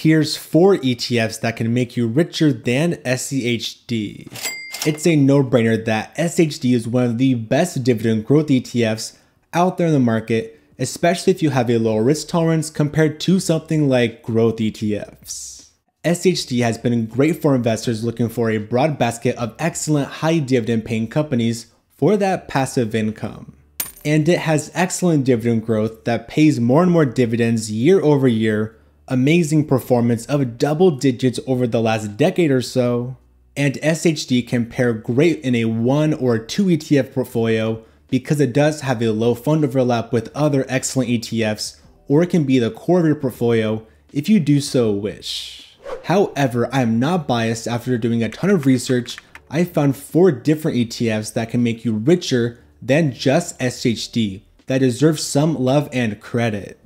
Here's 4 ETFs that can make you richer than SCHD. It's a no-brainer that SCHD is one of the best dividend growth ETFs out there in the market, especially if you have a low risk tolerance compared to something like growth ETFs. SCHD has been great for investors looking for a broad basket of excellent high dividend paying companies for that passive income. And it has excellent dividend growth that pays more and more dividends year over year, amazing performance of double digits over the last decade or so, and SCHD can pair great in a 1 or 2 ETF portfolio because it does have a low fund overlap with other excellent ETFs, or it can be the core of your portfolio if you do so wish. However, I am not biased. After doing a ton of research, I found 4 different ETFs that can make you richer than just SCHD that deserve some love and credit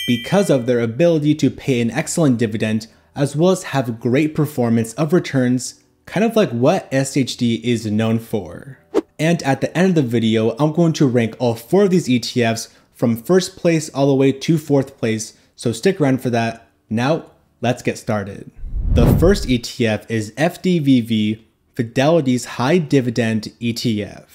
because of their ability to pay an excellent dividend as well as have great performance of returns, kind of like what SCHD is known for. And at the end of the video, I'm going to rank all 4 of these ETFs from first place all the way to 4th place, so stick around for that. Now, let's get started. The first ETF is FDVV, Fidelity's High Dividend ETF.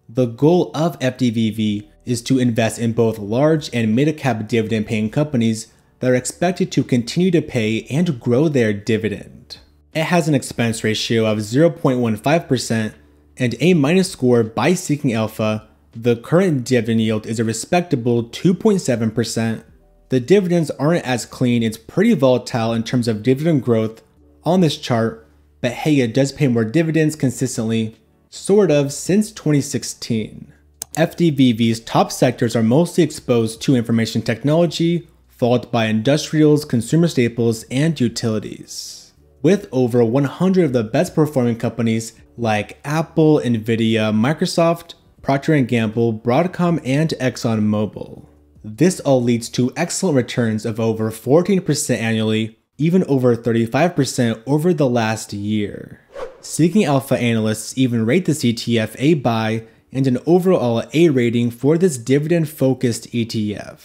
The goal of FDVV is to invest in both large and mid-cap dividend-paying companies that are expected to continue to pay and grow their dividend. It has an expense ratio of 0.15% and A- score by Seeking Alpha. The current dividend yield is a respectable 2.7%. The dividends aren't as clean, it's pretty volatile in terms of dividend growth on this chart, but hey, it does pay more dividends consistently, sort of, since 2016. FDVV's top sectors are mostly exposed to information technology, followed by industrials, consumer staples, and utilities. With over 100 of the best performing companies like Apple, Nvidia, Microsoft, Procter & Gamble, Broadcom, and ExxonMobil. This all leads to excellent returns of over 14% annually, even over 35% over the last year. Seeking Alpha analysts even rate this ETF a buy and an overall A rating for this dividend-focused ETF.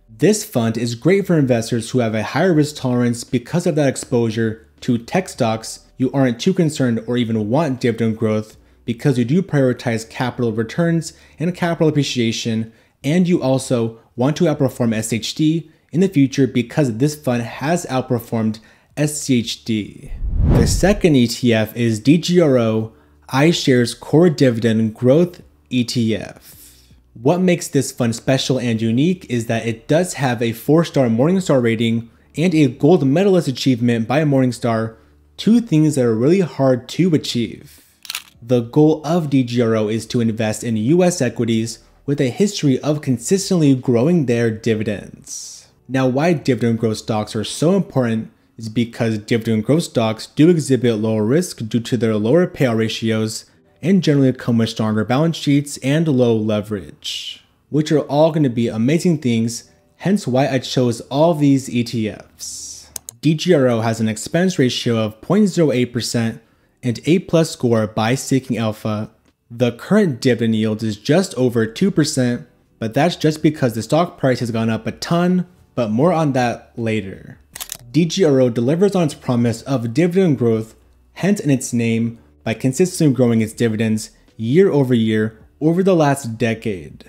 This fund is great for investors who have a higher risk tolerance because of that exposure to tech stocks. You aren't too concerned or even want dividend growth because you do prioritize capital returns and capital appreciation, and you also want to outperform SCHD in the future because this fund has outperformed SCHD. The second ETF is DGRO, iShares Core Dividend Growth ETF. What makes this fund special and unique is that it does have a 4-star Morningstar rating and a gold medalist achievement by Morningstar, 2 things that are really hard to achieve. The goal of DGRO is to invest in US equities with a history of consistently growing their dividends. Now, why dividend growth stocks are so important is because dividend growth stocks do exhibit lower risk due to their lower payout ratios and generally come with stronger balance sheets and low leverage, which are all going to be amazing things, hence why I chose all these ETFs. DGRO has an expense ratio of 0.08% and A+ score by Seeking Alpha. The current dividend yield is just over 2%, but that's just because the stock price has gone up a ton, but more on that later. DGRO delivers on its promise of dividend growth, hence in its name, by consistently growing its dividends year over year over the last decade.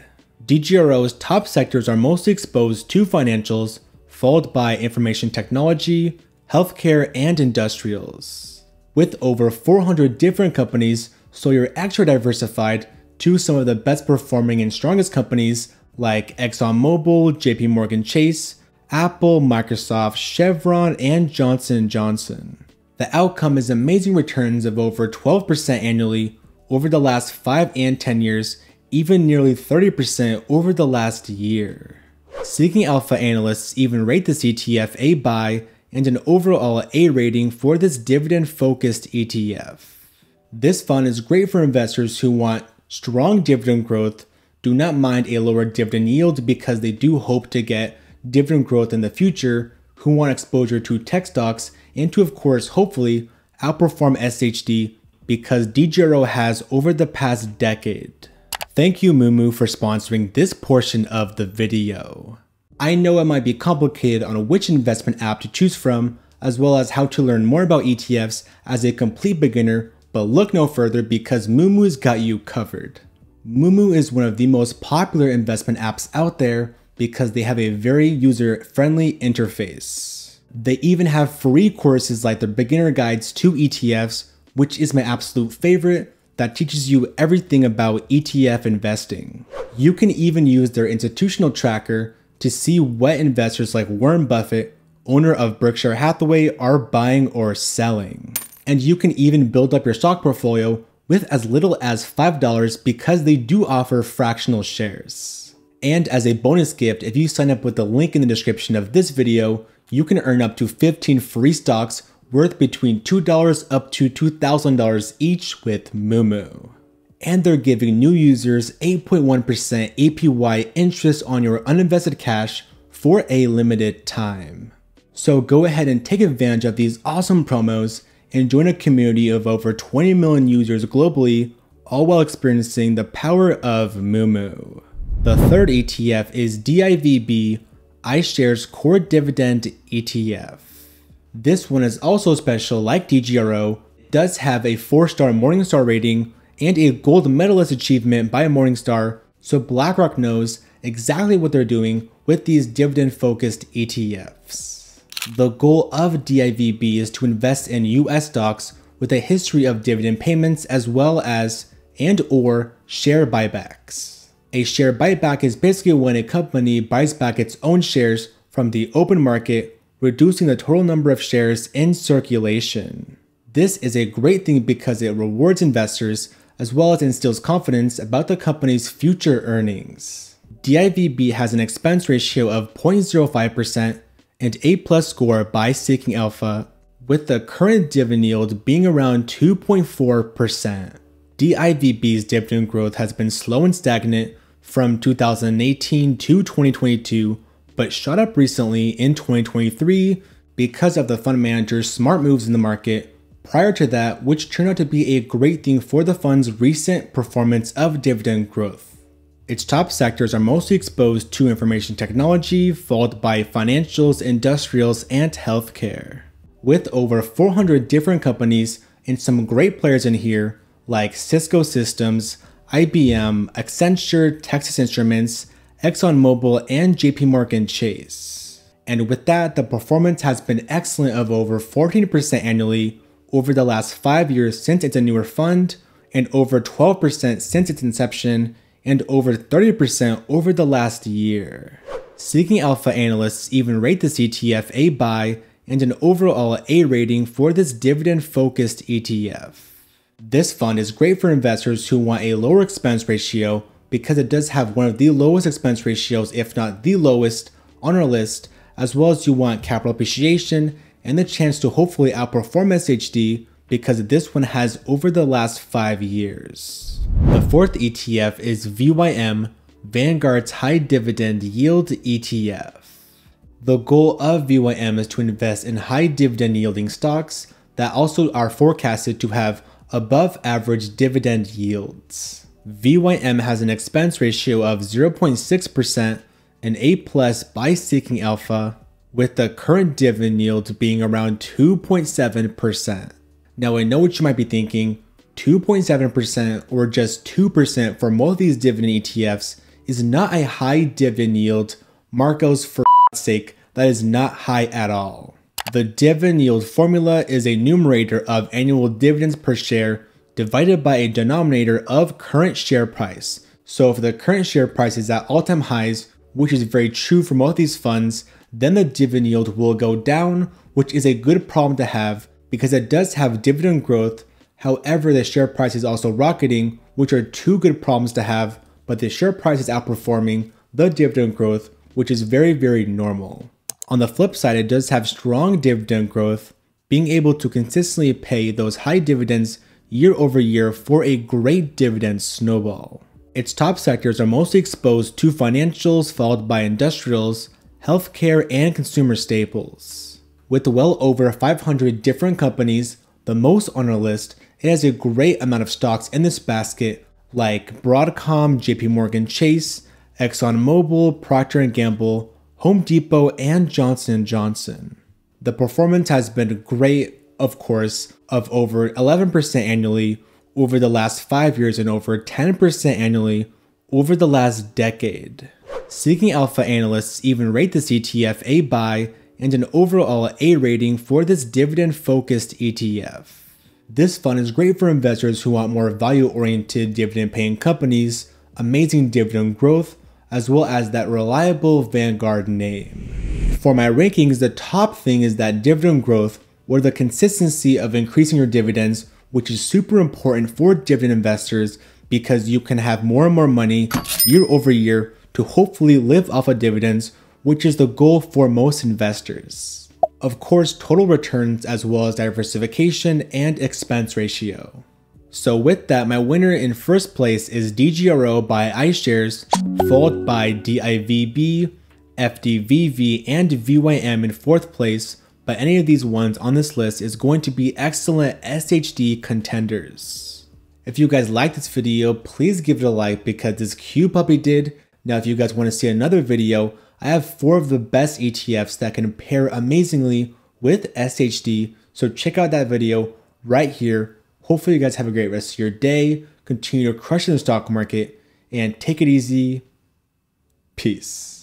DGRO's top sectors are mostly exposed to financials, followed by information technology, healthcare, and industrials. With over 400 different companies, so you're extra diversified to some of the best performing and strongest companies like ExxonMobil, JPMorgan Chase, Apple, Microsoft, Chevron, and Johnson & Johnson. The outcome is amazing returns of over 12% annually over the last 5 and 10 years, even nearly 30% over the last year. Seeking Alpha analysts even rate this ETF a buy and an overall A rating for this dividend-focused ETF. This fund is great for investors who want strong dividend growth, do not mind a lower dividend yield because they do hope to get dividend growth in the future, who want exposure to tech stocks, and to, of course, hopefully outperform SCHD because DGRO has over the past decade. Thank you Moomoo for sponsoring this portion of the video. I know it might be complicated on which investment app to choose from. as well as how to learn more about ETFs as a complete beginner, but look no further because Moomoo got you covered. Moomoo is one of the most popular investment apps out there because they have a very user-friendly interface. They even have free courses like their beginner guides to ETFs, which is my absolute favorite, that teaches you everything about ETF investing. You can even use their institutional tracker to see what investors like Warren Buffett, owner of Berkshire Hathaway, are buying or selling. And you can even build up your stock portfolio with as little as $5 because they do offer fractional shares. And as a bonus gift, if you sign up with the link in the description of this video, you can earn up to 15 free stocks worth between $2 up to $2,000 each with Moomoo. And they're giving new users 8.1% APY interest on your uninvested cash for a limited time. So go ahead and take advantage of these awesome promos and join a community of over 20 million users globally, all while experiencing the power of Moomoo. The third ETF is DIVB iShares Core Dividend ETF. This one is also special like DGRO. It does have a 4-star Morningstar rating and a gold medalist achievement by Morningstar, so BlackRock knows exactly what they're doing with these dividend-focused ETFs. The goal of DIVB is to invest in US stocks with a history of dividend payments as well as and/or share buybacks. A share buyback is basically when a company buys back its own shares from the open market, reducing the total number of shares in circulation. This is a great thing because it rewards investors as well as instills confidence about the company's future earnings. DIVB has an expense ratio of 0.05% and A+ score by Seeking Alpha, with the current dividend yield being around 2.4%. DIVB's dividend growth has been slow and stagnant from 2018 to 2022, but shot up recently in 2023 because of the fund manager's smart moves in the market prior to that, which turned out to be a great thing for the fund's recent performance of dividend growth. Its top sectors are mostly exposed to information technology, followed by financials, industrials, and healthcare. With over 400 different companies and some great players in here like Cisco Systems, IBM, Accenture, Texas Instruments, ExxonMobil, and JPMorgan Chase. And with that, the performance has been excellent of over 14% annually over the last 5 years since it's a newer fund, and over 12% since its inception, and over 30% over the last year. Seeking Alpha analysts even rate this ETF a buy and an overall A rating for this dividend-focused ETF. This fund is great for investors who want a lower expense ratio because it does have one of the lowest expense ratios, if not the lowest, on our list, as well as you want capital appreciation and the chance to hopefully outperform SCHD because this one has over the last 5 years. The fourth ETF is VYM, Vanguard's High Dividend Yield ETF. The goal of VYM is to invest in high dividend yielding stocks that also are forecasted to have above average dividend yields. VYM has an expense ratio of 0.6% and A+ by Seeking Alpha, with the current dividend yield being around 2.7%. Now I know what you might be thinking, 2.7% or just 2% for most of these dividend ETFs is not a high dividend yield. Marcos, for sake, that is not high at all. The dividend yield formula is a numerator of annual dividends per share divided by a denominator of current share price. So if the current share price is at all-time highs, which is very true for most of these funds, then the dividend yield will go down, which is a good problem to have because it does have dividend growth. However, the share price is also rocketing, which are two good problems to have, but the share price is outperforming the dividend growth, which is very, very normal. On the flip side, it does have strong dividend growth, being able to consistently pay those high dividends year over year for a great dividend snowball. Its top sectors are mostly exposed to financials, followed by industrials, healthcare, and consumer staples. With well over 500 different companies, the most on our list, it has a great amount of stocks in this basket like Broadcom, JPMorgan Chase, ExxonMobil, Procter & Gamble, Home Depot, and Johnson & Johnson. The performance has been great, of course, of over 11% annually over the last 5 years and over 10% annually over the last decade. Seeking Alpha analysts even rate this ETF a buy and an overall A rating for this dividend-focused ETF. This fund is great for investors who want more value-oriented dividend-paying companies, amazing dividend growth, as well as that reliable Vanguard name. For my rankings, the top thing is that dividend growth, or the consistency of increasing your dividends, which is super important for dividend investors because you can have more and more money year over year to hopefully live off of dividends, which is the goal for most investors. Of course, total returns as well as diversification and expense ratio. So with that, my winner in first place is DGRO by iShares, followed by DIVB, FDVV, and VYM in fourth place, but any of these ones on this list is going to be excellent SHD contenders. If you guys like this video, please give it a like because this cute puppy did. Now if you guys want to see another video, I have 4 of the best ETFs that can pair amazingly with SHD, so check out that video right here. Hopefully you guys have a great rest of your day, continue to crush in the stock market, and take it easy. Peace.